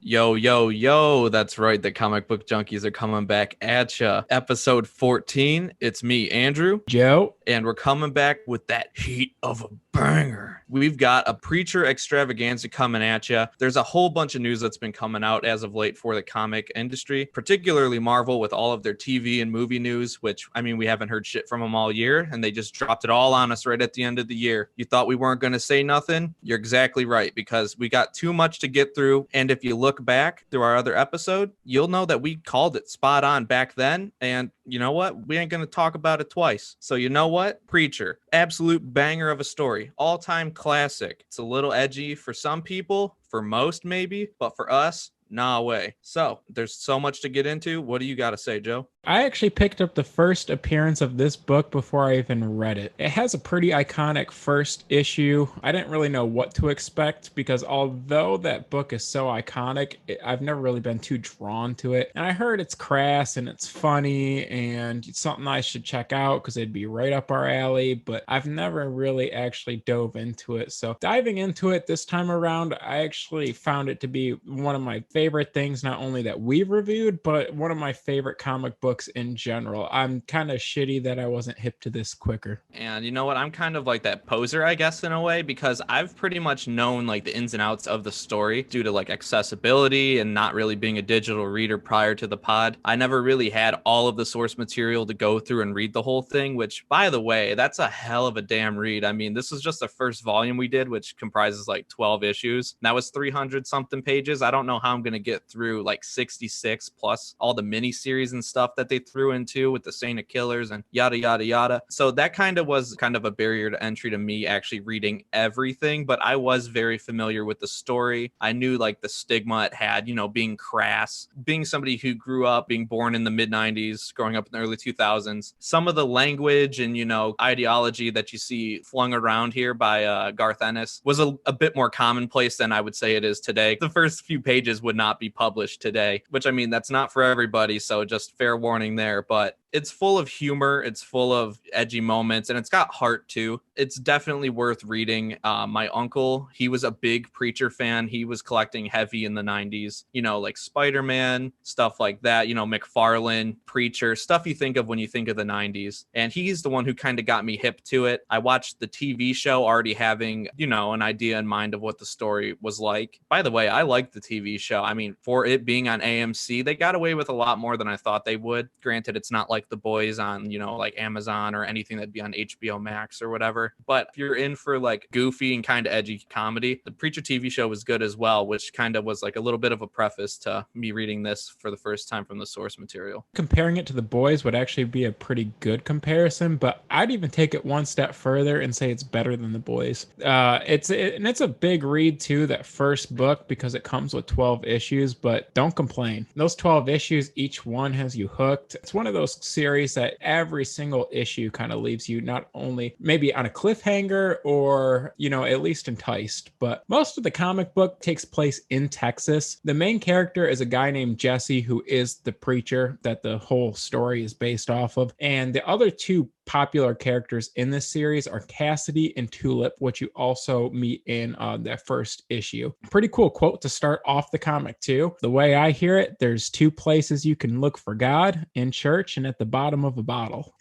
Yo, yo, yo. That's right. The comic book junkies are coming back at ya. Episode 14. It's me, Andrew. Joe. And we're coming back with that heat of a banger. We've got a preacher extravaganza coming at you. There's a whole bunch of news that's been coming out as of late for the comic industry, particularly Marvel with all of their TV and movie news, which, I mean, we haven't heard shit from them all year, and they just dropped it all on us right at the end of the year. You thought we weren't going to say nothing? You're exactly right, because we got too much to get through, and if you look back through our other episode, you'll know that we called it spot on back then, and you know what? We ain't going to talk about it twice. So you know what? Preacher. Absolute banger of a story. All-time classic. It's a little edgy for some people, for most maybe, but for us, nah way. So there's so much to get into. What do you got to say, Joe? I actually picked up the first appearance of this book before I even read it. It has a pretty iconic first issue. I didn't really know what to expect because although that book is so iconic, I've never really been too drawn to it. And I heard it's crass and it's funny and it's something I should check out because it'd be right up our alley, but I've never really actually dove into it. So diving into it this time around, I actually found it to be one of my favorite things, not only that we've reviewed, but one of my favorite comic books in general. I'm kind of shitty that I wasn't hip to this quicker. And you know what? I'm kind of like that poser, I guess, in a way, because I've pretty much known like the ins and outs of the story due to like accessibility and not really being a digital reader prior to the pod. I never really had all of the source material to go through and read the whole thing, which, by the way, that's a hell of a damn read. I mean, this is just the first volume we did, which comprises like 12 issues. That was 300 something pages. I don't know how I'm going to get through like 66 plus all the mini series and stuff that they threw into with the Saint of Killers and yada, yada, yada. So that kind of was kind of a barrier to entry to me actually reading everything, but I was very familiar with the story. I knew like the stigma it had, you know, being crass, being somebody who grew up, being born in the mid 90s, growing up in the early 2000s. Some of the language and, you know, ideology that you see flung around here by Garth Ennis was a bit more commonplace than I would say it is today. The first few pages would not be published today, which I mean, that's not for everybody. So just fair warning there, but it's full of humor, it's full of edgy moments, and it's got heart too. It's definitely worth reading. My uncle, he was a big Preacher fan. He was collecting heavy in the 90s, you know, like Spider-Man, stuff like that, you know, McFarlane, Preacher, stuff you think of when you think of the 90s. And he's the one who kind of got me hip to it. I watched the TV show already having, you know, an idea in mind of what the story was like. By the way, I liked the TV show. I mean, for it being on AMC, they got away with a lot more than I thought they would. Granted, it's not like The Boys on, you know, like Amazon or anything that'd be on HBO Max or whatever. But if you're in for like goofy and kind of edgy comedy, the Preacher TV show was good as well, which kind of was like a little bit of a preface to me reading this for the first time from the source material. Comparing it to The Boys would actually be a pretty good comparison, but I'd even take it one step further and say it's better than The Boys. It's a big read too, that first book, because it comes with 12 issues, but don't complain. Those 12 issues, each one has you hooked. It's one of those series that every single issue kind of leaves you not only maybe on a cliffhanger or, you know, at least enticed, but most of the comic book takes place in Texas. The main character is a guy named Jesse, who is the preacher that the whole story is based off of. And the other two popular characters in this series are Cassidy and Tulip, which you also meet in that first issue. Pretty cool quote to start off the comic too. The way I hear it, there's two places you can look for God: in church and at the bottom of a bottle.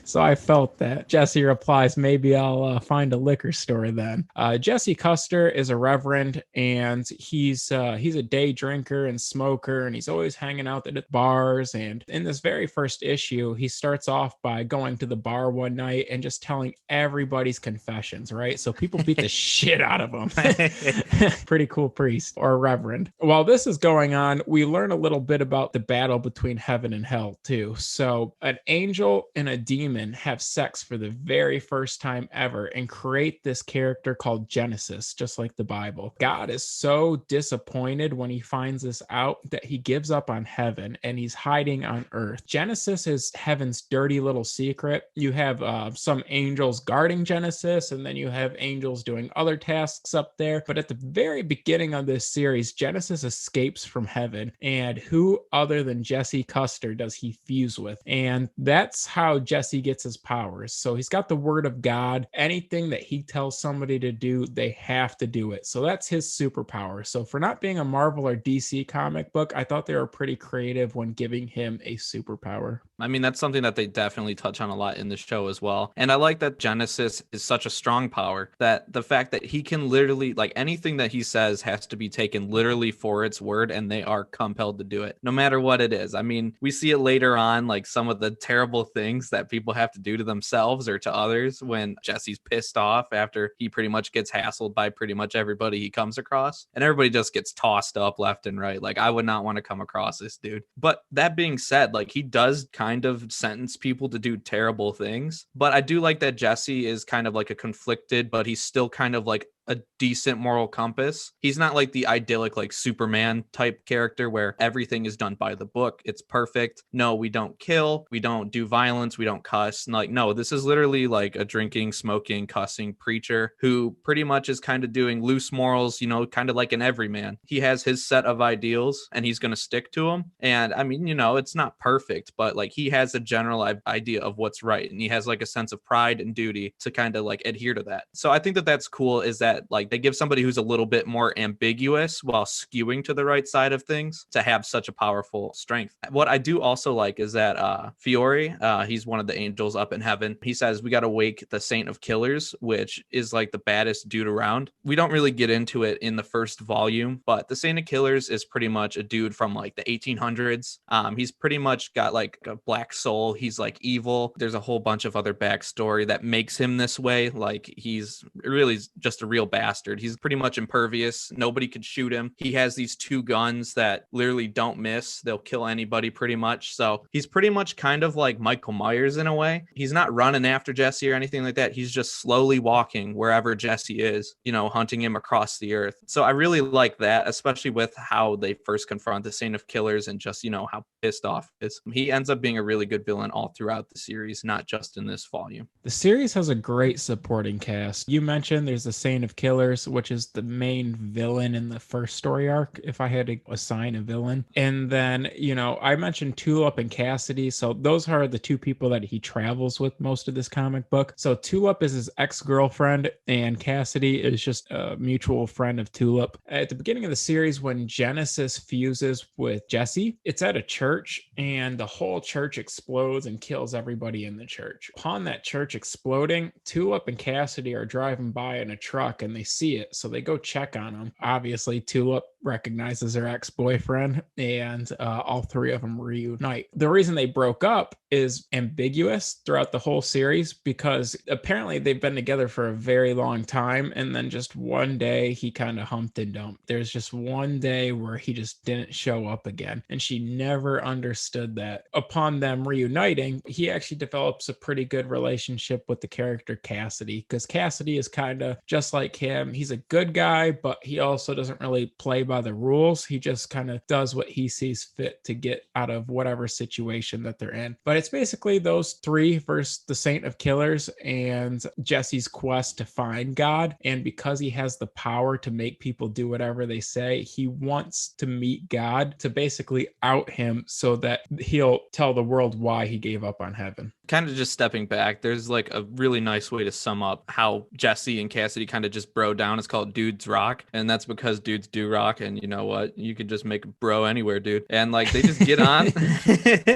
So I felt that. Jesse replies, maybe I'll find a liquor store then. Jesse Custer is a reverend, and he's a day drinker and smoker, and he's always hanging out at bars. And in this very first issue, he starts off by going to the bar one night and just telling everybody's confessions, right? So people beat the shit out of him. Pretty cool priest or reverend. While this is going on, we learn a little bit about the battle between heaven and hell too. So an angel and a demon have sex for the very first time ever and create this character called Genesis, just like the Bible. God is so disappointed when he finds this out that he gives up on heaven and he's hiding on earth. Genesis is heaven's dirty little secret secret. You have some angels guarding Genesis, and then you have angels doing other tasks up there. But at the very beginning of this series, Genesis escapes from heaven, and who other than Jesse Custer does he fuse with? And that's how Jesse gets his powers. So he's got the word of God. Anything that he tells somebody to do, they have to do it. So that's his superpower. So for not being a Marvel or DC comic book, I thought they were pretty creative when giving him a superpower. I mean, that's something that they definitely touch on a lot in the show as well. And I like that Genesis is such a strong power, that the fact that he can literally, like, anything that he says has to be taken literally for its word, and they are compelled to do it, no matter what it is. I mean, we see it later on, like some of the terrible things that people have to do to themselves or to others when Jesse's pissed off after he pretty much gets hassled by pretty much everybody he comes across. And everybody just gets tossed up left and right. Like, I would not want to come across this dude. But that being said, like, he does kind of sentence people to do terrible things. But I do like that Jesse is kind of like a conflicted, but he's still kind of like a decent moral compass. He's not like the idyllic, like Superman type character where everything is done by the book. It's perfect. No, we don't kill. We don't do violence. We don't cuss. And like, no, this is literally like a drinking, smoking, cussing preacher who pretty much is kind of doing loose morals, you know, kind of like an everyman. He has his set of ideals and he's going to stick to them. And I mean, you know, it's not perfect, but like he has a general idea of what's right. And he has like a sense of pride and duty to kind of like adhere to that. So I think that that's cool, is that like they give somebody who's a little bit more ambiguous while skewing to the right side of things to have such a powerful strength. What I do also like is that Fiore, he's one of the angels up in heaven. He says, we got to wake the Saint of Killers, which is like the baddest dude around. We don't really get into it in the first volume, but the Saint of Killers is pretty much a dude from like the 1800s. He's pretty much got like a black soul. He's like evil. There's a whole bunch of other backstory that makes him this way. Like he's really just a real bastard. He's pretty much impervious. Nobody could shoot him. He has these two guns that literally don't miss. They'll kill anybody pretty much. So he's pretty much kind of like Michael Myers in a way. He's not running after Jesse or anything like that. He's just slowly walking wherever Jesse is, you know, hunting him across the earth. So I really like that, especially with how they first confront the Saint of Killers and just, you know, how pissed off he is. He ends up being a really good villain all throughout the series, not just in this volume. The series has a great supporting cast. You mentioned there's the Saint of Killers, which is the main villain in the first story arc, if I had to assign a villain. And then, you know, I mentioned Tulip and Cassidy. So those are the two people that he travels with most of this comic book. So Tulip is his ex-girlfriend, and Cassidy is just a mutual friend of Tulip. At the beginning of the series, when Genesis fuses with Jesse, it's at a church, and the whole church explodes and kills everybody in the church. Upon that church exploding, Tulip and Cassidy are driving by in a truck, and they see it, so they go check on him. Obviously, Tulip recognizes her ex-boyfriend, and all three of them reunite. The reason they broke up is ambiguous throughout the whole series, because apparently they've been together for a very long time, and then just one day he kind of humped and dumped. There's just one day where he just didn't show up again, and she never understood that. Upon them reuniting, he actually develops a pretty good relationship with the character Cassidy, because Cassidy is kind of just like him. He's a good guy, but he also doesn't really play by the rules. He just kind of does what he sees fit to get out of whatever situation that they're in. But it's basically those three versus the Saint of Killers and Jesse's quest to find God. And because he has the power to make people do whatever they say, he wants to meet God to basically out him so that he'll tell the world why he gave up on heaven. Kind of just stepping back, there's like a really nice way to sum up how Jesse and Cassidy kind of just bro down. It's called Dudes Rock, and that's because dudes do rock. And you know what, you could just make a bro anywhere, dude. And like they just get on.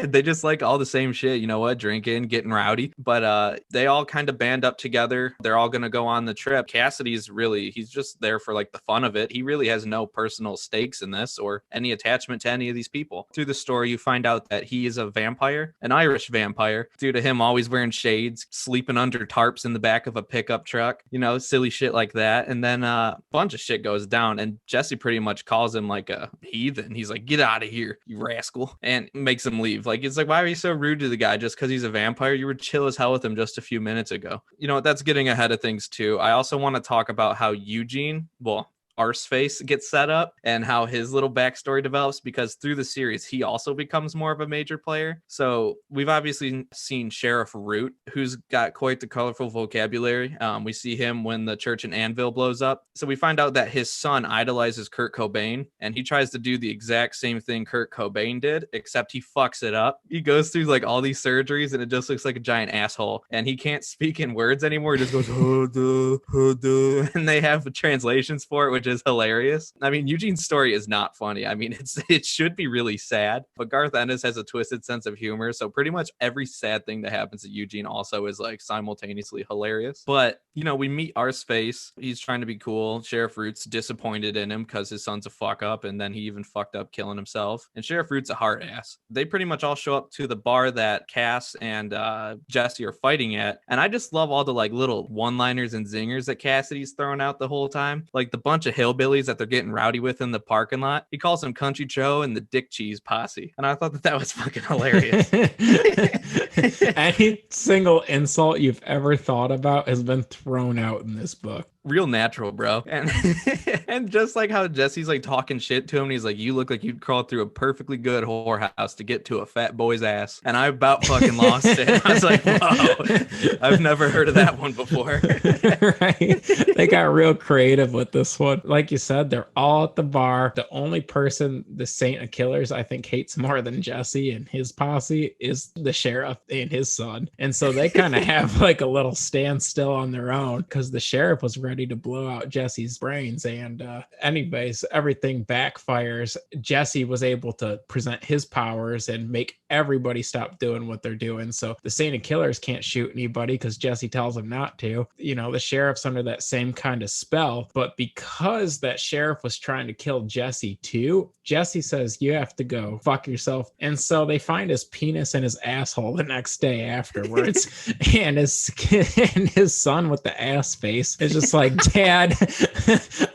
They just like all the same shit, you know what, drinking, getting rowdy, but they all kind of band up together. They're all gonna go on the trip. Cassidy's really, he's just there for like the fun of it. He really has no personal stakes in this or any attachment to any of these people. Through the story, you find out that he is a vampire, an Irish vampire, due to him always wearing shades, sleeping under tarps in the back of a pickup truck, you know, silly shit like that. And then a bunch of shit goes down, and Jesse pretty much calls him like a heathen. He's like, get out of here, you rascal, and makes him leave. Like, it's like, why are you so rude to the guy just because he's a vampire? You were chill as hell with him just a few minutes ago. You know, that's getting ahead of things too. I also want to talk about how Eugene, well, Arseface gets set up and how his little backstory develops, because through the series he also becomes more of a major player. So we've obviously seen Sheriff Root, who's got quite the colorful vocabulary. We see him when the church in Anvil blows up. So we find out that his son idolizes Kurt Cobain, and he tries to do the exact same thing Kurt Cobain did, except he fucks it up. He goes through like all these surgeries and it just looks like a giant asshole, and he can't speak in words anymore. He just goes and they have translations for it, which is hilarious. I mean, Eugene's story is not funny. I mean, it should be really sad, but Garth Ennis has a twisted sense of humor, so pretty much every sad thing that happens to Eugene also is like simultaneously hilarious. But you know, we meet Arseface. He's trying to be cool. Sheriff Root's disappointed in him because his son's a fuck up, and then he even fucked up killing himself. And Sheriff Root's a hard ass. They pretty much all show up to the bar that Cass and Jesse are fighting at, and I just love all the like little one-liners and zingers that Cassidy's throwing out the whole time, like the bunch of hillbillies that they're getting rowdy with in the parking lot. He calls them Country Joe and the Dick Cheese Posse, and I thought that was fucking hilarious. Any single insult you've ever thought about has been thrown out in this book. Real natural, bro. And and just like how Jesse's like talking shit to him, and he's like, you look like you'd crawl through a perfectly good whorehouse to get to a fat boy's ass. And I about fucking lost it. I was like, whoa, I've never heard of that one before. Right. They got real creative with this one. Like you said, they're all at the bar. The only person the Saint of Killers I think hates more than Jesse and his posse is the sheriff and his son. And so they kind of have like a little standstill on their own because the sheriff was ready to blow out Jesse's brains. And anyways, everything backfires. Jesse was able to present his powers and make everybody stop doing what they're doing. So the Saint of Killers can't shoot anybody because Jesse tells him not to. You know, the sheriff's under that same kind of spell. But because that sheriff was trying to kill Jesse too, Jesse says, you have to go fuck yourself. And so they find his penis in his asshole the next day afterwards. and his son with the ass face is just like, Dad,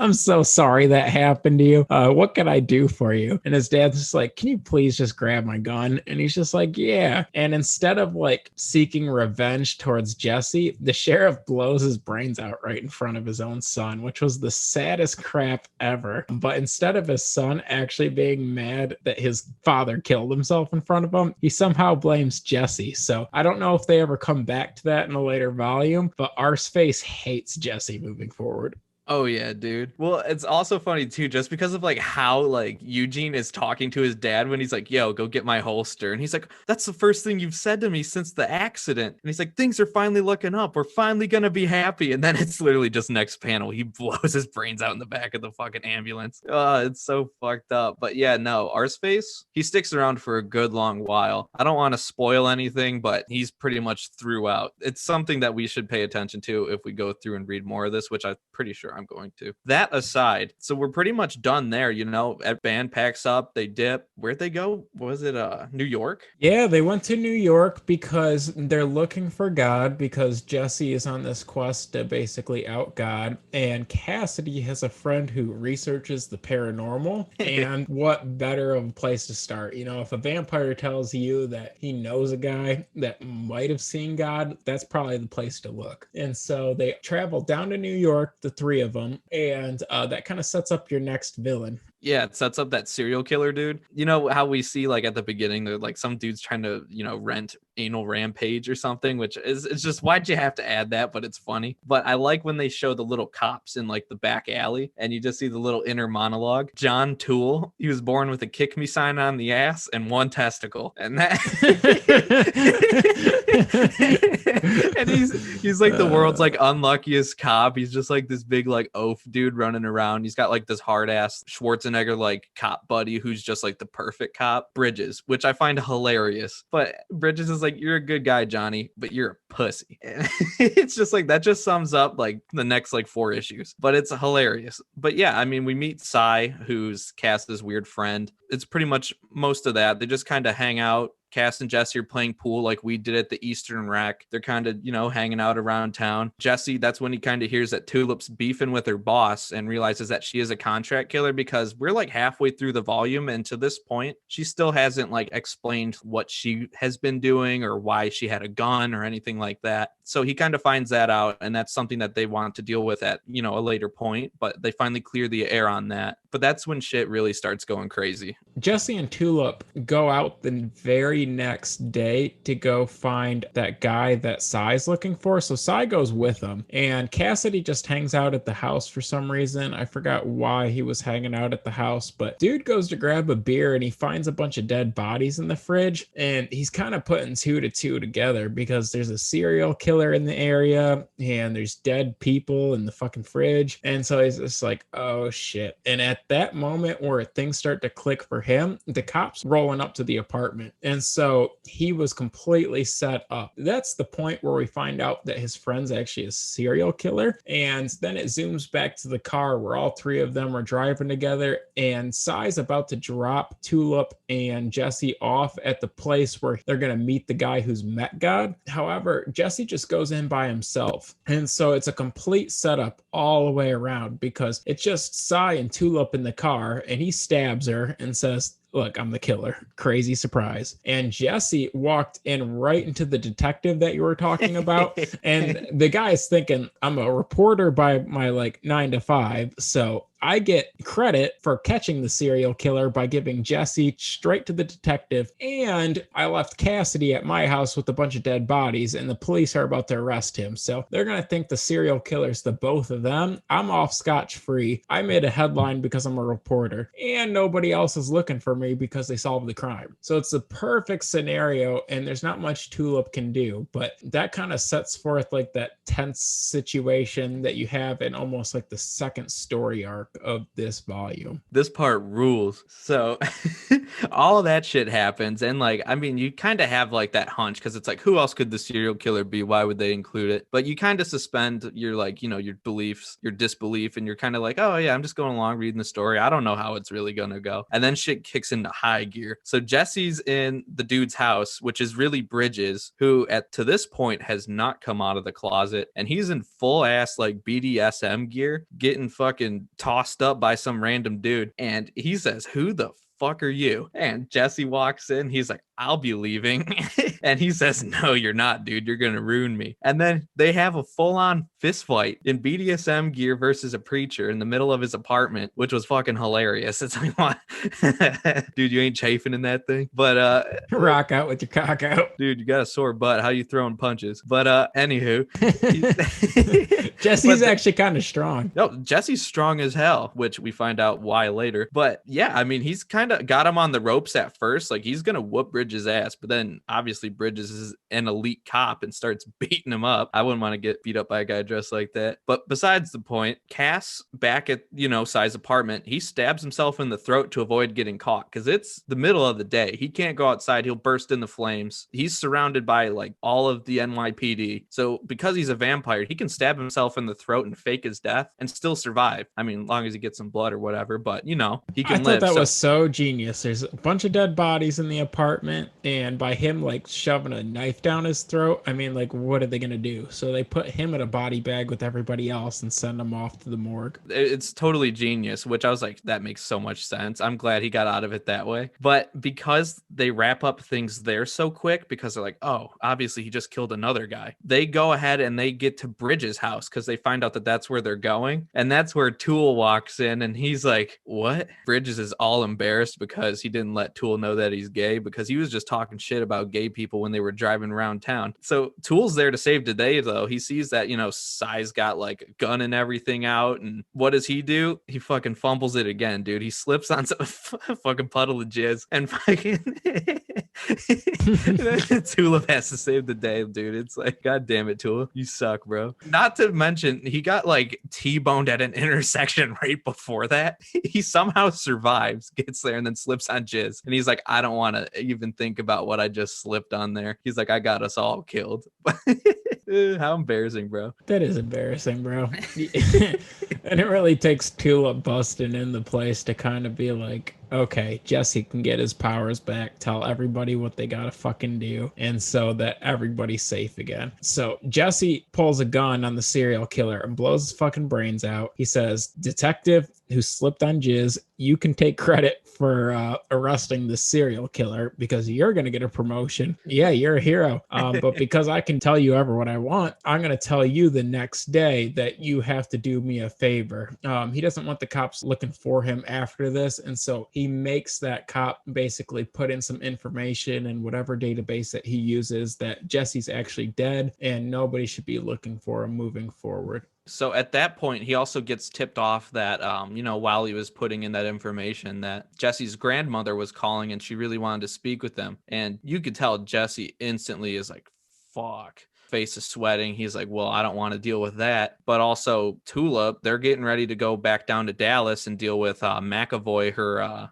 I'm so sorry that happened to you. What can I do for you? And his dad's just like, can you please just grab my gun? And he's just like, yeah. And instead of like seeking revenge towards Jesse, the sheriff blows his brains out right in front of his own son, which was the saddest crap ever. But instead of his son actually being mad that his father killed himself in front of him, he somehow blames Jesse. So I don't know if they ever come back to that in a later volume, but Arseface hates Jesse moving forward. Oh yeah, dude. Well, it's also funny too, just because of like how like Eugene is talking to his dad when he's like, yo, go get my holster. And he's like, that's the first thing you've said to me since the accident. And he's like, things are finally looking up. We're finally gonna be happy. And then it's literally just next panel, he blows his brains out in the back of the fucking ambulance. It's so fucked up. But yeah, no, Arseface, he sticks around for a good long while. I don't want to spoil anything, but he's pretty much throughout. It's something that we should pay attention to if we go through and read more of this, which I'm pretty sure I'm going to. That aside, so we're pretty much done there, you know. Band packs up, they dip. Where'd they go? Was it New York? Yeah, they went to New York because they're looking for God, because Jesse is on this quest to basically out God, and Cassidy has a friend who researches the paranormal. And what better of a place to start? You know, if a vampire tells you that he knows a guy that might have seen God, that's probably the place to look. And so they travel down to New York, the three of them, and that kind of sets up your next villain. Yeah, it sets up that serial killer dude. You know how we see like at the beginning, they're like some dude's trying to, you know, rent Anal Rampage or something, which is, it's just, why'd you have to add that? But it's funny. But I like when they show the little cops in like the back alley and you just see the little inner monologue. John Toole, he was born with a kick me sign on the ass and one testicle. And that and he's like the world's like unluckiest cop. He's just like this big like oaf dude running around. He's got like this hard ass Schwarzenegger like cop buddy who's just like the perfect cop, Bridges, which I find hilarious. But Bridges is like, you're a good guy, Johnny, but you're a pussy. And it's just like, that just sums up like the next like 4 issues, but it's hilarious. But yeah, I mean, we meet Cy, who's Cass's weird friend. It's pretty much most of that. They just kind of hang out. Cass and Jesse are playing pool like we did at the Eastern Rack. They're kind of, hanging out around town. Jesse, that's when he kind of hears that Tulip's beefing with her boss and realizes that she is a contract killer, because we're like halfway through the volume, and to this point, she still hasn't like explained what she has been doing or why she had a gun or anything like that. So he kind of finds that out, and that's something that they want to deal with at, a later point, but they finally clear the air on that. But that's when shit really starts going crazy. Jesse and Tulip go out the very next day to go find that guy that Sai's looking for. So Sai goes with them, and Cassidy just hangs out at the house for some reason. I forgot why he was hanging out at the house, but dude goes to grab a beer and he finds a bunch of dead bodies in the fridge, and he's kind of putting two to two together because there's a serial killer in the area and there's dead people in the fucking fridge. And so he's just like, oh shit. And at that moment where things start to click for him, the cops rolling up to the apartment. And so he was completely set up. That's the point where we find out that his friend's actually a serial killer. And then it zooms back to the car where all three of them are driving together, and Sai's about to drop Tulip and Jesse off at the place where they're going to meet the guy who's met God. However, Jesse just goes in by himself. And so it's a complete setup all the way around, because it's just Sai and Tulip in the car, and he stabs her and says, look, I'm the killer. Crazy surprise. And Jesse walked in right into the detective that you were talking about. And the guy is thinking, I'm a reporter by my 9 to 5. So I get credit for catching the serial killer by giving Jesse straight to the detective. And I left Cassidy at my house with a bunch of dead bodies, and the police are about to arrest him. So they're going to think the serial killer's the both of them. I'm off scotch-free. I made a headline because I'm a reporter, and nobody else is looking for me because they solved the crime. So it's the perfect scenario, and there's not much Tulip can do, but that kind of sets forth that tense situation that you have in almost the second story arc of this volume. This part rules. So all of that shit happens, and you kind of have that hunch, because it's who else could the serial killer be? Why would they include it? But you kind of suspend your your beliefs, your disbelief, and you're kind of oh yeah, I'm just going along reading the story. I don't know how it's really gonna go. And then shit kicks into high gear. So Jesse's in the dude's house, which is really Bridges, who to this point has not come out of the closet, and he's in full ass BDSM gear, getting fucking tossed up by some random dude. And he says, who the fuck are you? And Jesse walks in. He's like, I'll be leaving. And he says, no, you're not, dude. You're going to ruin me. And then they have a full-on fist fight in BDSM gear versus a preacher in the middle of his apartment, which was fucking hilarious. It's what? Dude, you ain't chafing in that thing. But rock out with your cock out. Dude, you got a sore butt. How you throwing punches? But anywho. Jesse's actually kind of strong. No, Jesse's strong as hell, which we find out why later. But yeah, he's kind of got him on the ropes at first. He's going to whoop Bridges' ass. But then obviously Bridges is an elite cop and starts beating him up. I wouldn't want to get beat up by a guy dressed like that. But besides the point, Cass back at, Sai's apartment, he stabs himself in the throat to avoid getting caught, because it's the middle of the day. He can't go outside. He'll burst into flames. He's surrounded by all of the NYPD. So because he's a vampire, he can stab himself in the throat and fake his death and still survive. As long as he gets some blood or whatever, but he can live. I thought that was so genius. There's a bunch of dead bodies in the apartment, and by him shoving a knife down his throat, what are they gonna do? So they put him in a body bag with everybody else and send him off to the morgue. It's totally genius, which I was like, that makes so much sense. I'm glad he got out of it that way. But because they wrap up things there so quick, because they're like, oh, obviously he just killed another guy, they go ahead and they get to Bridges' house, because they find out that that's where they're going. And that's where Tool walks in, and he's like, what? Bridges is all embarrassed because he didn't let Tool know that he's gay, because he was just talking shit about gay people when they were driving around town. So Tool's there to save the day, though. He sees that, Sai's got a gun and everything out, and what does he do? He fucking fumbles it again, dude. He slips on some fucking puddle of jizz and fucking Tulip has to save the day, dude. It's god damn it, Tulip, you suck, bro. Not to mention, he got T-boned at an intersection right before that. He somehow survives, gets there, and then slips on jizz. And he's like, I don't want to even think about what I just slipped on there. He's like, I got us all killed. How embarrassing, bro. That is embarrassing, bro. And it really takes Tulip busting in the place to kind of be like, okay, Jesse can get his powers back, tell everybody what they gotta fucking do, and so that everybody's safe again. So Jesse pulls a gun on the serial killer and blows his fucking brains out. He says, "Detective who slipped on jizz, you can take credit for arresting the serial killer because you're going to get a promotion. Yeah, you're a hero. But because I can tell you ever what I want, I'm going to tell you the next day that you have to do me a favor." He doesn't want the cops looking for him after this. And so he makes that cop basically put in some information in whatever database that he uses that Jesse's actually dead and nobody should be looking for him moving forward. So at that point, he also gets tipped off that, while he was putting in that information, that Jesse's grandmother was calling and she really wanted to speak with him. And you could tell Jesse instantly is like, fuck. Face is sweating. He's like, well, I don't want to deal with that. But also Tulip, they're getting ready to go back down to Dallas and deal with McAvoy,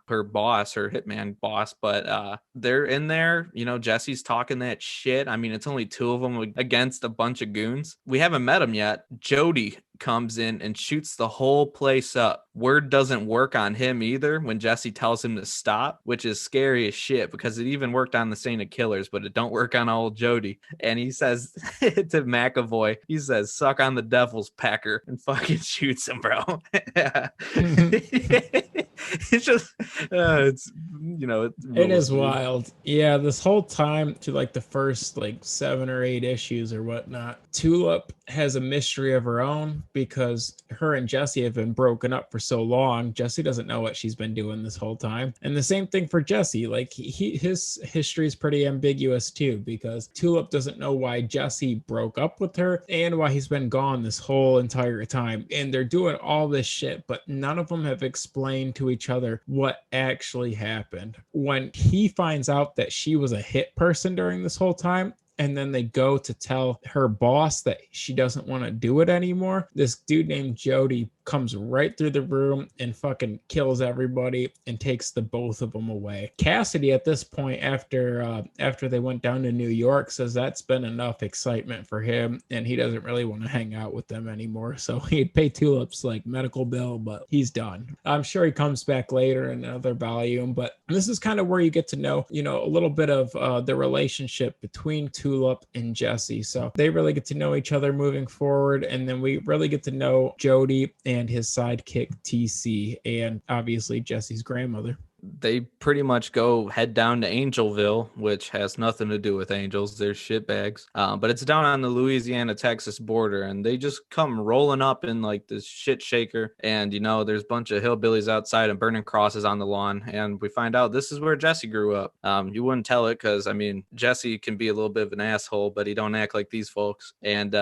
her boss, her hitman boss. But they're in there. Jesse's talking that shit. I mean, it's only two of them against a bunch of goons. We haven't met him yet. Jody comes in and shoots the whole place up. Word doesn't work on him either when Jesse tells him to stop, which is scary as shit because it even worked on the Saint of Killers, but it don't work on old Jody. And he says to McAvoy, he says, "Suck on the devil's pecker," and fucking shoots him, bro. It's just, it is wild. Yeah, this whole time to like the first like 7 or 8 issues or whatnot, Tulip has a mystery of her own because her and Jesse have been broken up for so long. Jesse doesn't know what she's been doing this whole time. And the same thing for Jesse. Like his history is pretty ambiguous too, because Tulip doesn't know why Jesse broke up with her and why he's been gone this whole entire time. And they're doing all this shit, but none of them have explained to each other what actually happened. When he finds out that she was a hit person during this whole time, and then they go to tell her boss that she doesn't want to do it anymore, this dude named Jody comes right through the room and fucking kills everybody and takes the both of them away. Cassidy at this point, after they went down to New York, says that's been enough excitement for him and he doesn't really want to hang out with them anymore. So he'd pay Tulip's like medical bill, but he's done. I'm sure he comes back later in another volume, but this is kind of where you get to know, a little bit of the relationship between Tulip and Jesse. So they really get to know each other moving forward, and then we really get to know Jody and his sidekick TC, and obviously Jesse's grandmother. They pretty much go head down to Angelville, which has nothing to do with angels. They're shitbags. But it's down on the Louisiana-Texas border, and they just come rolling up in like this shit shaker. And, there's a bunch of hillbillies outside and burning crosses on the lawn. And we find out this is where Jesse grew up. You wouldn't tell it because, Jesse can be a little bit of an asshole, but he don't act like these folks. And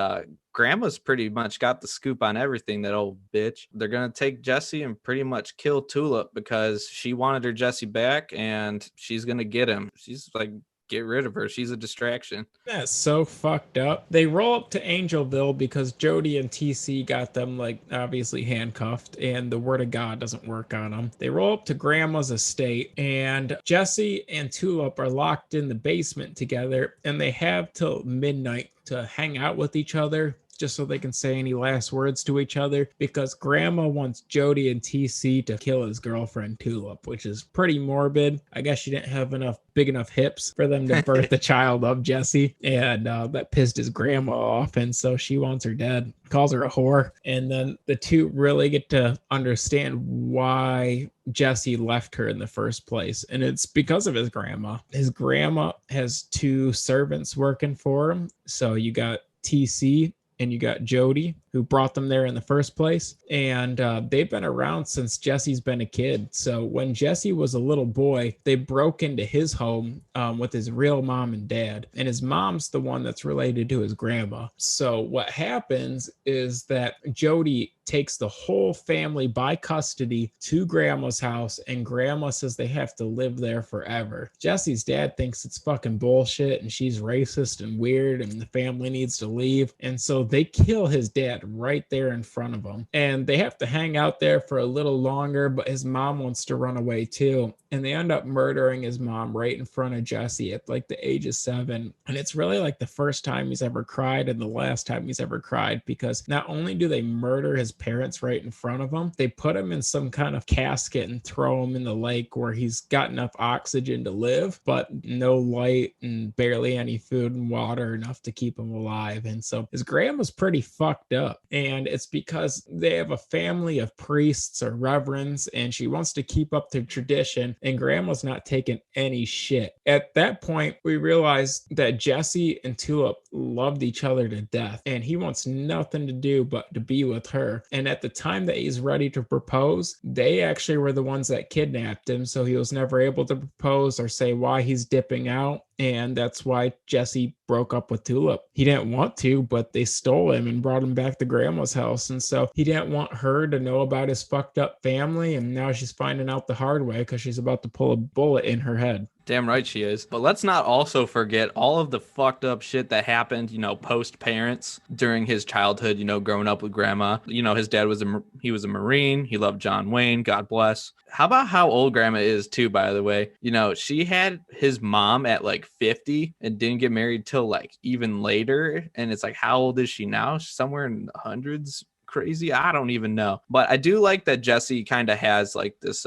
Grandma's pretty much got the scoop on everything, that old bitch. They're going to take Jesse and pretty much kill Tulip because she wanted her Jesse back and she's going to get him. She's like, get rid of her. She's a distraction. That's so fucked up. They roll up to Angelville because Jody and TC got them like obviously handcuffed and the word of God doesn't work on them. They roll up to Grandma's estate and Jesse and Tulip are locked in the basement together and they have till midnight to hang out with each other just so they can say any last words to each other, because Grandma wants Jody and TC to kill his girlfriend Tulip, which is pretty morbid. I guess she didn't have big enough hips for them to birth the child of Jesse, and that pissed his grandma off, and so she wants her dead, calls her a whore. And then the two really get to understand why Jesse left her in the first place, and it's because of his grandma. His grandma has 2 servants working for him, so you got TC and you got Jody, who brought them there in the first place. And they've been around since Jesse's been a kid. So when Jesse was a little boy, they broke into his home with his real mom and dad. And his mom's the one that's related to his grandma. So what happens is that Jody takes the whole family by custody to Grandma's house, and Grandma says they have to live there forever. Jesse's dad thinks it's fucking bullshit and she's racist and weird and the family needs to leave. And so they kill his dad right there in front of him. And they have to hang out there for a little longer, but his mom wants to run away too. and they end up murdering his mom right in front of Jesse at like the age of 7. And it's really like the first time he's ever cried and the last time he's ever cried, because not only do they murder his parents right in front of him, they put him in some kind of casket and throw him in the lake where he's got enough oxygen to live, but no light and barely any food and water enough to keep him alive. And so his grandma's pretty fucked up. And it's because they have a family of priests or reverends, and she wants to keep up the tradition, and grandma's not taking any shit. At that point, we realize that Jesse and Tulip loved each other to death, and he wants nothing to do but to be with her. And at the time that he's ready to propose, they actually were the ones that kidnapped him, so he was never able to propose or say why he's dipping out. And that's why Jesse broke up with Tulip. He didn't want to, but they stole him and brought him back to grandma's house. And so he didn't want her to know about his fucked up family. And now she's finding out the hard way because she's about to pull a bullet in her head. Damn right she is. But let's not also forget all of the fucked up shit that happened, post parents during his childhood, growing up with grandma. His dad was he was a Marine. He loved John Wayne. God bless. How about how old grandma is too, by the way? She had his mom at like 50 and didn't get married till like even later. And it's like, how old is she now? She's somewhere in the hundreds. Crazy. I don't even know. But I do like that Jesse kind of has like this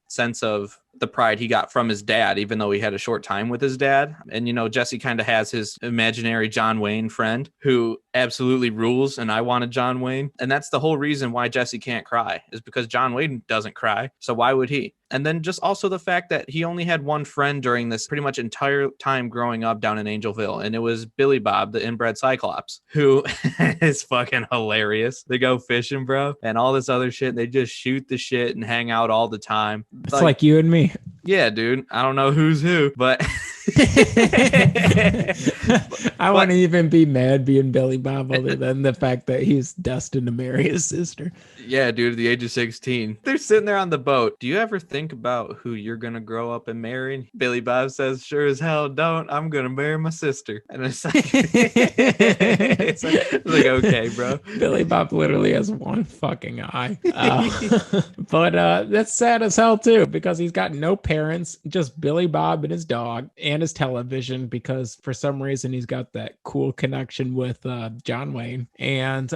sense of the pride he got from his dad, even though he had a short time with his dad. And, Jesse kind of has his imaginary John Wayne friend who absolutely rules. And I wanted John Wayne. And that's the whole reason why Jesse can't cry, is because John Wayne doesn't cry. So why would he? And then just also the fact that he only had one friend during this pretty much entire time growing up down in Angelville. And it was Billy Bob, the inbred Cyclops, who is fucking hilarious. They go fishing, bro, and all this other shit. They just shoot the shit and hang out all the time. It's like you and me. Yeah, dude. I don't know who's who, but I wouldn't even be mad being Billy Bob other than the fact that he's destined to marry his sister. Yeah, dude, at the age of 16. They're sitting there on the boat. Do you ever think about who you're going to grow up and marry? Billy Bob says, sure as hell don't. I'm going to marry my sister. And it's like, it's like, okay, bro. Billy Bob literally has one fucking eye. But that's sad as hell, too, because he's got no parents, just Billy Bob and his dog and his television, because for some reason he's got that cool connection with John Wayne. And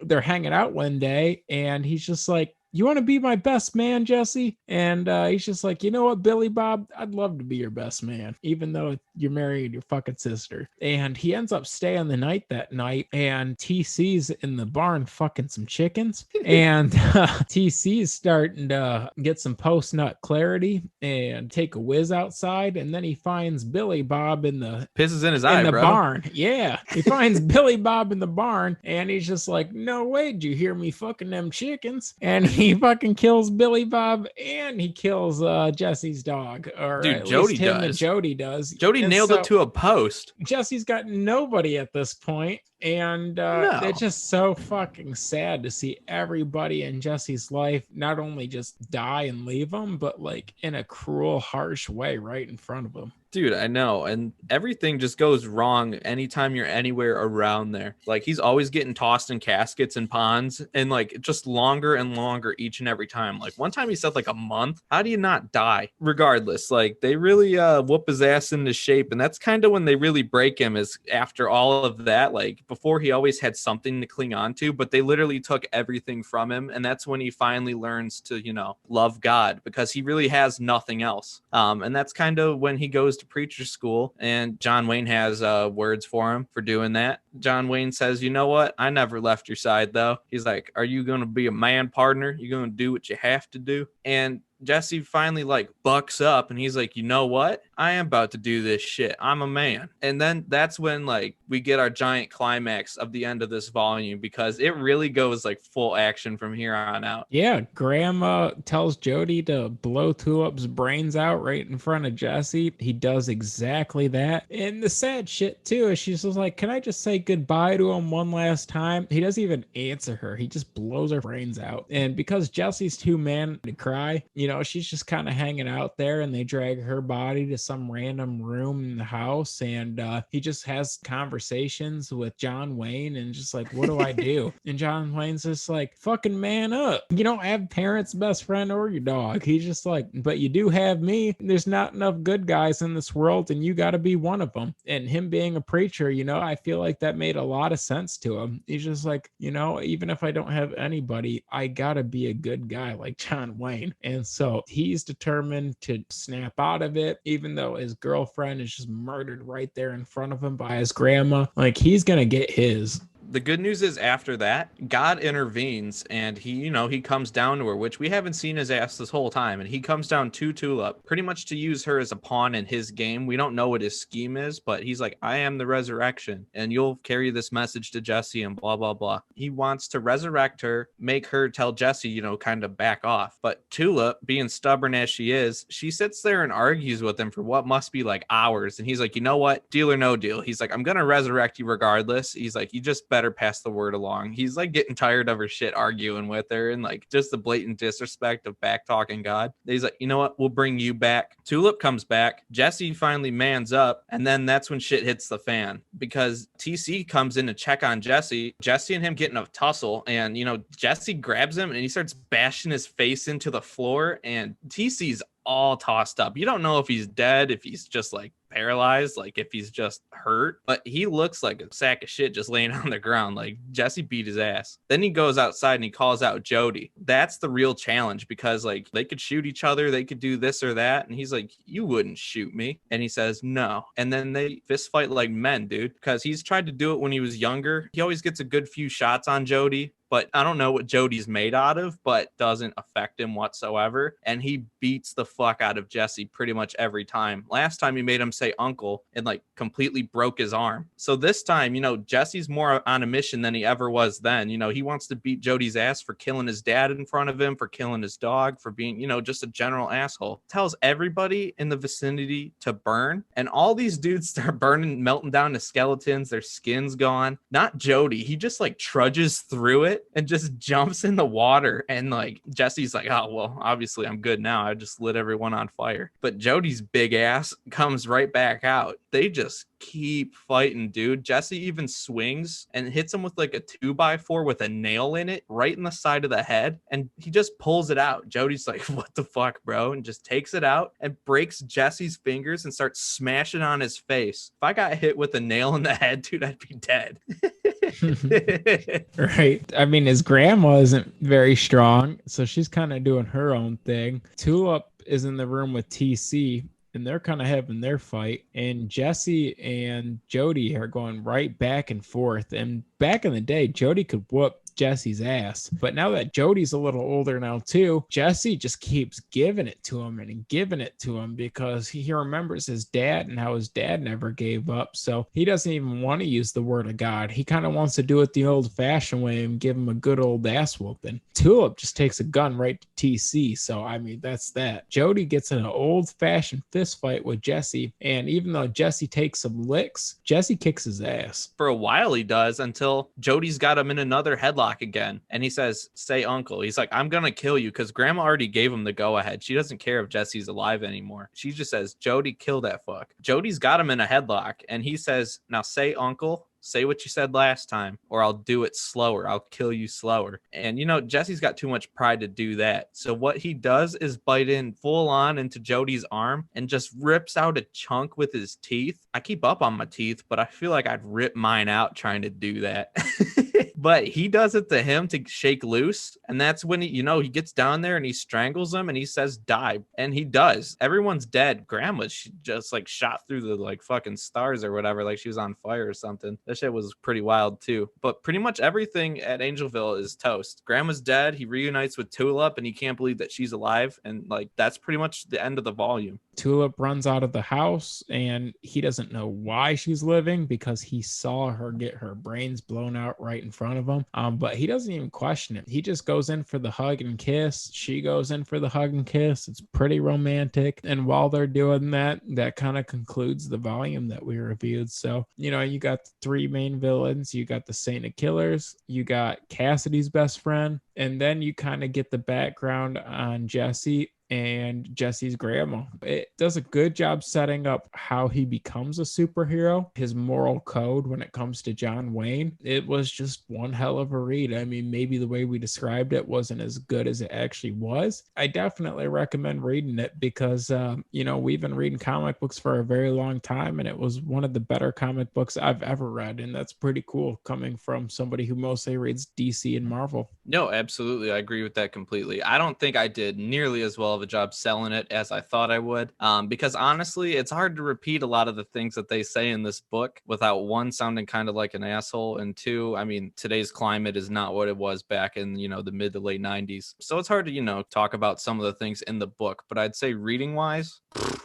they're hanging out one day, and he's just like, you want to be my best man, Jesse? And he's just like, you know what, Billy Bob? I'd love to be your best man, even though you're married your fucking sister. And he ends up staying the night that night, and TC's in the barn fucking some chickens. And TC's starting to get some post-nut clarity and take a whiz outside. And then he finds Billy Bob in the... Pisses in his eye, in the bro. barn. Yeah. He finds Billy Bob in the barn, and he's just like, no way, did you hear me fucking them chickens? And he fucking kills Billy Bob, and he kills Jesse's dog. Or dude, at Jody least him does. and Jody does. Jody nailed it to a post. Jesse's got nobody at this point, and it's just so fucking sad to see everybody in Jesse's life not only just die and leave him, but like in a cruel, harsh way right in front of him. Dude, I know. And everything just goes wrong anytime you're anywhere around there. Like, he's always getting tossed in caskets and ponds, and like just longer and longer each and every time. Like, one time he said like a month. How do you not die? Regardless, like, they really whoop his ass into shape. And that's kind of when they really break him, is after all of that. Like, before he always had something to cling on to, but they literally took everything from him. And that's when he finally learns to, love God, because he really has nothing else. And that's kind of when he goes to preacher school, and John Wayne has words for him for doing that. John Wayne says, you know what? I never left your side, though. He's like, are you going to be a man, partner? You going to do what you have to do? And Jesse finally like bucks up, and he's like, you know what? I am about to do this shit. I'm a man. And then that's when like we get our giant climax of the end of this volume, because it really goes like full action from here on out. Yeah, Grandma tells Jody to blow Tulip's brains out right in front of Jesse. He does exactly that. And the sad shit too is she's just like, can I just say goodbye to him one last time? He doesn't even answer her. He just blows her brains out. And because Jesse's too man to cry, she's just kind of hanging out there, and they drag her body to some random room in the house, and he just has conversations with John Wayne, and just like, what do I do? And John Wayne's just like, fucking man up. You don't have parents, best friend, or your dog. He's just like, but you do have me. There's not enough good guys in this world, and you got to be one of them. And him being a preacher, I feel like that made a lot of sense to him. He's just like, even if I don't have anybody, I gotta be a good guy like John Wayne. And so he's determined to snap out of it, even though his girlfriend is just murdered right there in front of him by his grandma. Like, he's gonna get his. The good news is after that, God intervenes and he comes down to her, which we haven't seen his ass this whole time. And he comes down to Tulip pretty much to use her as a pawn in his game. We don't know what his scheme is, but he's like, I am the resurrection and you'll carry this message to Jesse and blah, blah, blah. He wants to resurrect her, make her tell Jesse, kind of back off. But Tulip, being stubborn as she is, she sits there and argues with him for what must be like hours. And he's like, you know what? Deal or no deal. He's like, I'm going to resurrect you regardless. He's like, you just better pass the word along. He's like getting tired of her shit arguing with her and like just the blatant disrespect of back talking God. He's like, you know what? We'll bring you back. Tulip comes back. Jesse finally mans up. And then that's when shit hits the fan because TC comes in to check on Jesse. Jesse and him get in a tussle and, Jesse grabs him and he starts bashing his face into the floor and TC's all tossed up. You don't know if he's dead, if he's just like paralyzed, like if he's just hurt, but he looks like a sack of shit just laying on the ground. Like Jesse beat his ass. Then he goes outside and he calls out Jody. That's the real challenge because like they could shoot each other, they could do this or that, and he's like, you wouldn't shoot me. And he says no. And then they fist fight like men, dude, because he's tried to do it when he was younger. He always gets a good few shots on Jody, but I don't know what Jody's made out of, but doesn't affect him whatsoever. And he beats the fuck out of Jesse pretty much every time. Last time he made him say uncle and like completely broke his arm. So this time, Jesse's more on a mission than he ever was then. He wants to beat Jody's ass for killing his dad in front of him, for killing his dog, for being, just a general asshole. Tells everybody in the vicinity to burn. And all these dudes start burning, melting down to skeletons, their skin's gone. Not Jody. He just like trudges through it and just jumps in the water. And like Jesse's like, oh, well, obviously I'm good now. I just lit everyone on fire. But Jody's big ass comes right back out. They just keep fighting, dude. Jesse even swings and hits him with like a 2x4 with a nail in it right in the side of the head. And he just pulls it out. Jody's like, what the fuck, bro? And just takes it out and breaks Jesse's fingers and starts smashing on his face. If I got hit with a nail in the head, dude, I'd be dead. Right. I mean, his grandma isn't very strong, so she's kind of doing her own thing. Tulip is in the room with TC, and they're kind of having their fight. And Jesse and Jody are going right back and forth. And back in the day, Jody could whoop Jesse's ass. But now that Jody's a little older now too, Jesse just keeps giving it to him and giving it to him because he remembers his dad and how his dad never gave up. So he doesn't even want to use the word of God. He kind of wants to do it the old fashioned way and give him a good old ass whooping. Tulip just takes a gun right to TC. So, I mean, that's that. Jody gets in an old fashioned fist fight with Jesse. And even though Jesse takes some licks, Jesse kicks his ass. For a while he does until Jody's got him in another headlock again. And he says, say uncle. He's like, I'm going to kill you because grandma already gave him the go ahead. She doesn't care if Jesse's alive anymore. She just says, Jody, kill that fuck. Jody's got him in a headlock. And he says, now say uncle. Say what you said last time, or I'll do it slower. I'll kill you slower. And, Jesse's got too much pride to do that. So what he does is bite in full on into Jody's arm and just rips out a chunk with his teeth. I keep up on my teeth, but I feel like I'd rip mine out trying to do that. But he does it to him to shake loose. And that's when he gets down there and he strangles him and he says, die. And he does. Everyone's dead. Grandma's just like shot through the like fucking stars or whatever. Like she was on fire or something. That shit was pretty wild too. But pretty much everything at Angelville is toast. Grandma's dead. He reunites with Tulip and he can't believe that she's alive. And like, that's pretty much the end of the volume. Tulip runs out of the house and he doesn't know why she's living because he saw her get her brains blown out right in front of him. But he doesn't even question it. He just goes in for the hug and kiss. She goes in for the hug and kiss. It's pretty romantic. And while they're doing that, that kind of concludes the volume that we reviewed. So, you got the three main villains. You got the Saint of Killers. You got Cassidy's best friend. And then you kind of get the background on Jesse and Jesse's grandma. It does a good job setting up how he becomes a superhero, his moral code when it comes to John Wayne. It was just one hell of a read. I mean, maybe the way we described it wasn't as good as it actually was. I definitely recommend reading it because, we've been reading comic books for a very long time, and it was one of the better comic books I've ever read. And that's pretty cool coming from somebody who mostly reads DC and Marvel. No, absolutely. I agree with that completely. I don't think I did nearly as well of a job selling it as I thought I would. Because honestly, it's hard to repeat a lot of the things that they say in this book without one sounding kind of like an asshole. And two, I mean, today's climate is not what it was back in, the mid to late 90s. So it's hard to, talk about some of the things in the book. But I'd say reading wise,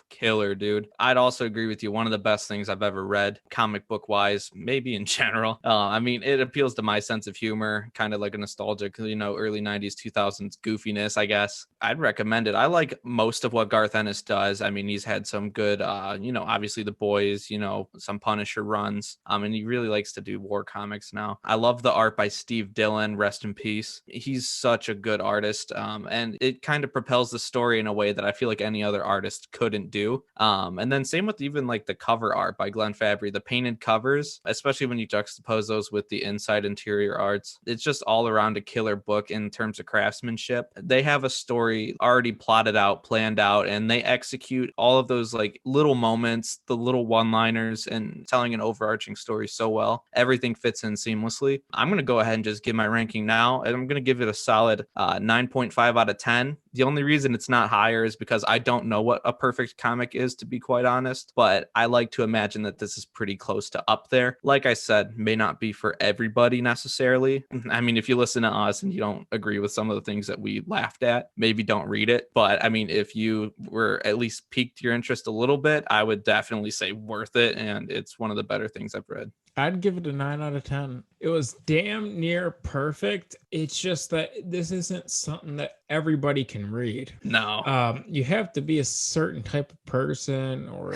killer, dude. I'd also agree with you. One of the best things I've ever read, comic book wise, maybe in general. I mean, it appeals to my sense of humor, kind of like a nostalgic, early 90s, 2000s goofiness, I guess. I'd recommend it. I like most of what Garth Ennis does. I mean, he's had some good, obviously The Boys, some Punisher runs. And he really likes to do war comics now. I love the art by Steve Dillon, rest in peace. He's such a good artist. And it kind of propels the story in a way that I feel like any other artist couldn't do. And then same with even like the cover art by Glenn Fabry, the painted covers, especially when you juxtapose those with the inside interior arts. It's just all around a killer book in terms of craftsmanship. They have a story already plotted out, planned out, and they execute all of those like little moments, the little one-liners, and telling an overarching story so well. Everything fits in seamlessly. I'm going to go ahead and just give my ranking now, and I'm going to give it a solid 9.5 out of 10. The only reason it's not higher is because I don't know what a perfect comic is, to be quite honest, but I like to imagine that this is pretty close to up there. Like I said, may not be for everybody necessarily. I mean, if you listen to us and you don't agree with some of the things that we laughed at, maybe don't read it. But I mean, if you were at least piqued your interest a little bit, I would definitely say worth it. And it's one of the better things I've read. I'd give it a 9 out of 10. It was damn near perfect. It's just that this isn't something that everybody can read. No. You have to be a certain type of person or,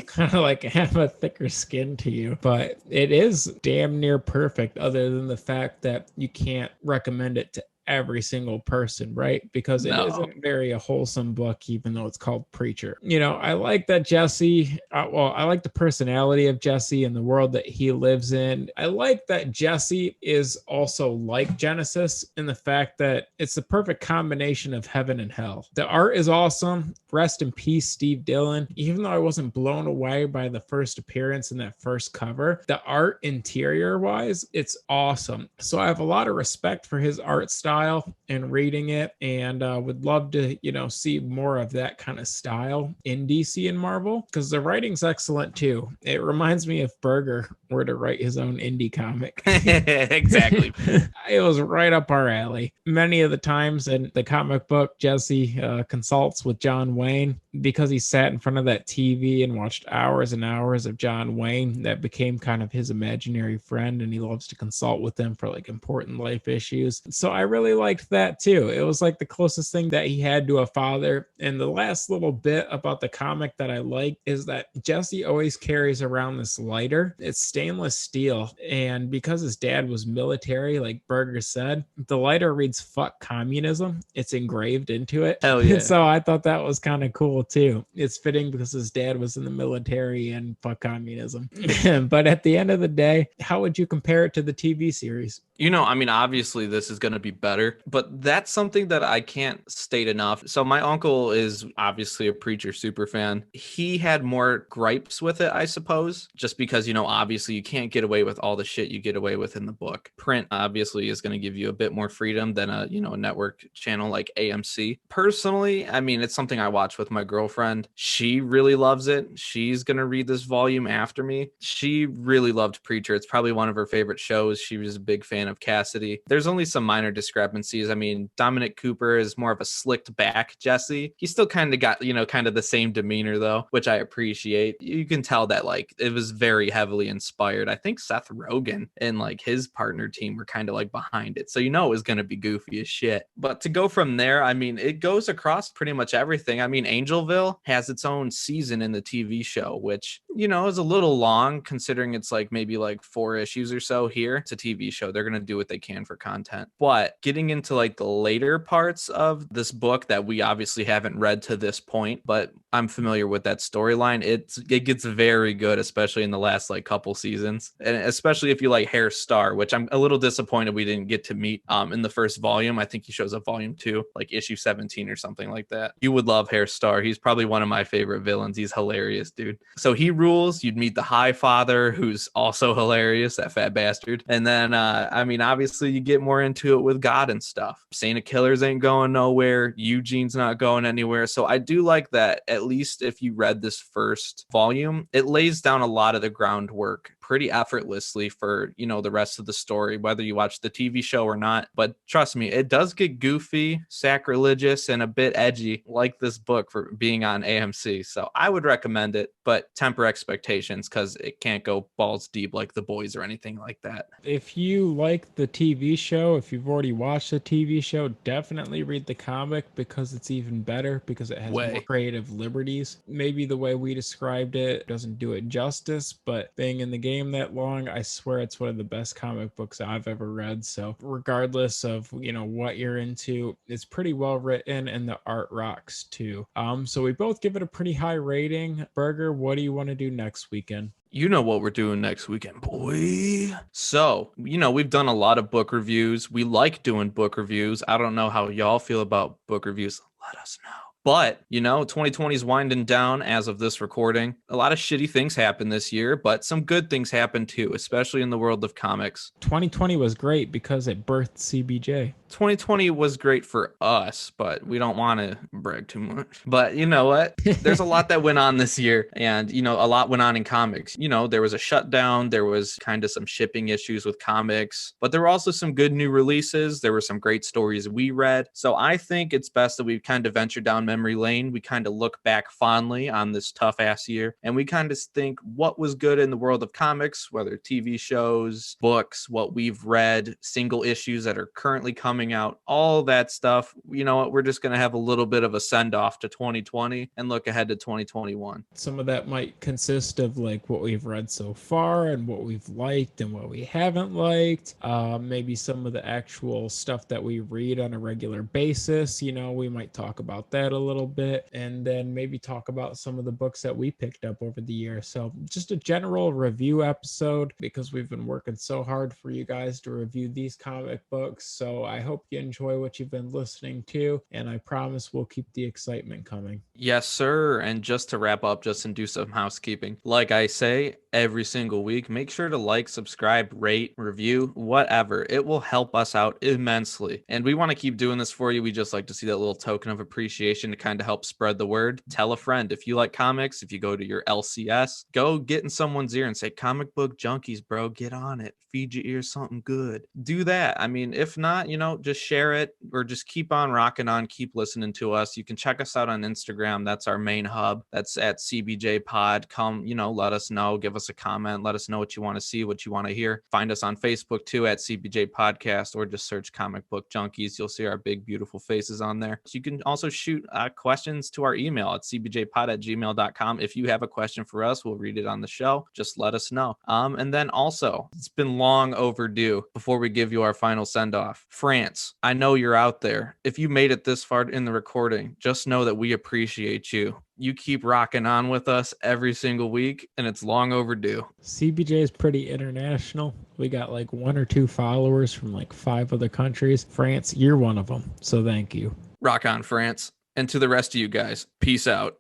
kind of like have a thicker skin to you. But it is damn near perfect, other than the fact that you can't recommend it to every single person, right? Because it isn't very a wholesome book, even though it's called Preacher. I like that Jesse, I like the personality of Jesse and the world that he lives in. I like that Jesse is also like Genesis in the fact that it's the perfect combination of heaven and hell. The art is awesome. Rest in peace, Steve Dillon. Even though I wasn't blown away by the first appearance in that first cover, the art interior wise, it's awesome. So I have a lot of respect for his art style and reading it, and would love to see more of that kind of style in DC and Marvel, because the writing's excellent too. It reminds me if Berger were to write his own indie comic. Exactly. It was right up our alley. Many of the times in the comic book, Jesse consults with John Wayne because he sat in front of that TV and watched hours and hours of John Wayne. That became kind of his imaginary friend, and he loves to consult with them for like important life issues. So I really liked that too. It was like the closest thing that he had to a father. And the last little bit about the comic that I like is that Jesse always carries around this lighter. It's stainless steel, and because his dad was military, like Berger said, the lighter reads "fuck communism." It's engraved into it. Hell yeah. So I thought that was kind of cool too. It's fitting because his dad was in the military and fuck communism. But at the end of the day, how would you compare it to the TV series? I mean, obviously this is going to be better, but that's something that I can't state enough. So my uncle is obviously a Preacher super fan. He had more gripes with it, I suppose, just because, obviously you can't get away with all the shit you get away with in the book. Print obviously is going to give you a bit more freedom than a network channel like AMC. Personally, I mean, it's something I watch with my girlfriend. She really loves it. She's going to read this volume after me. She really loved Preacher. It's probably one of her favorite shows. She was a big fan of Cassidy. There's only some minor discrepancies. I mean, Dominic Cooper is more of a slicked back Jesse. He still kind of got, kind of the same demeanor though, which I appreciate. You can tell that like it was very heavily inspired. I think Seth Rogen and like his partner team were kind of like behind it. So it was going to be goofy as shit. But to go from there, I mean, it goes across pretty much everything. I mean, Angelville has its own season in the TV show, which is a little long considering it's like maybe like 4 issues or so here. It's a TV show. They're going to do what they can for content. But getting into like the later parts of this book that we obviously haven't read to this point, but I'm familiar with that storyline. It gets very good, especially in the last like couple seasons. And especially if you like Hair Star, which I'm a little disappointed we didn't get to meet in the first volume. I think he shows up volume 2, like issue 17 or something like that. You would love Hair Star. He's probably one of my favorite villains. He's hilarious, dude. So he rules. You'd meet the High Father, who's also hilarious, that fat bastard. And then, obviously you get more into it with God and stuff. Saint of Killers ain't going nowhere. Eugene's not going anywhere. So I do like that, at least if you read this first volume, it lays down a lot of the groundwork pretty effortlessly for, the rest of the story, whether you watch the TV show or not. But trust me, it does get goofy, sacrilegious, and a bit edgy, like this book for being on AMC. So I would recommend it, but temper expectations because it can't go balls deep like The Boys or anything like that. If you like the TV show, if you've already watched the TV show, definitely read the comic because it's even better because it has more creative liberties. Maybe the way we described it doesn't do it justice, but being in the game that long, I swear it's one of the best comic books I've ever read. So regardless of what you're into, it's pretty well written and the art rocks too. So we both give it a pretty high rating. Burger, what do you want to do next weekend? You know what we're doing next weekend, boy. So, we've done a lot of book reviews. We like doing book reviews. I don't know how y'all feel about book reviews. Let us know. But, 2020 is winding down as of this recording. A lot of shitty things happened this year, but some good things happened too, especially in the world of comics. 2020 was great because it birthed CBJ. 2020 was great for us, but we don't want to brag too much. But you know what? There's a lot that went on this year, and a lot went on in comics. There was a shutdown, there was kind of some shipping issues with comics, but there were also some good new releases. There were some great stories we read. So I think it's best that we kind of venture down memory lane. We kind of look back fondly on this tough ass year, and we kind of think what was good in the world of comics, whether TV shows, books, what we've read, single issues that are currently coming out, all that stuff. You know what? We're just going to have a little bit of a send off to 2020 and look ahead to 2021. Some of that might consist of like what we've read so far and what we've liked and what we haven't liked. Maybe some of the actual stuff that we read on a regular basis. We might talk about that a little bit, and then maybe talk about some of the books that we picked up over the year. So just a general review episode because we've been working so hard for you guys to review these comic books. So I hope you enjoy what you've been listening to, and I promise we'll keep the excitement coming. Yes, sir. And just to wrap up, just and do some housekeeping, like I say every single week, make sure to like, subscribe, rate, review, whatever. It will help us out immensely, and we want to keep doing this for you. We just like to see that little token of appreciation to kind of help spread the word. Tell a friend. If you like comics, if you go to your LCS, go get in someone's ear and say, "Comic book junkies, bro, get on it. Feed your ears something good." Do that. If not, just share it or just keep on rocking on, keep listening to us. You can check us out on Instagram. That's our main hub. That's at CBJ Pod. Come, let us know, give us a comment, let us know what you want to see, what you want to hear. Find us on Facebook too at CBJ Podcast, or just search Comic Book Junkies. You'll see our big, beautiful faces on there. So you can also shoot questions to our email at cbjpod@gmail.com. If you have a question for us, we'll read it on the show. Just let us know. And then also, it's been long overdue before we give you our final send off. France, I know you're out there. If you made it this far in the recording, just know that we appreciate you. You keep rocking on with us every single week, and it's long overdue. CBJ is pretty international. We got like 1 or 2 followers from like 5 other countries. France, you're one of them. So thank you. Rock on, France. And to the rest of you guys, peace out.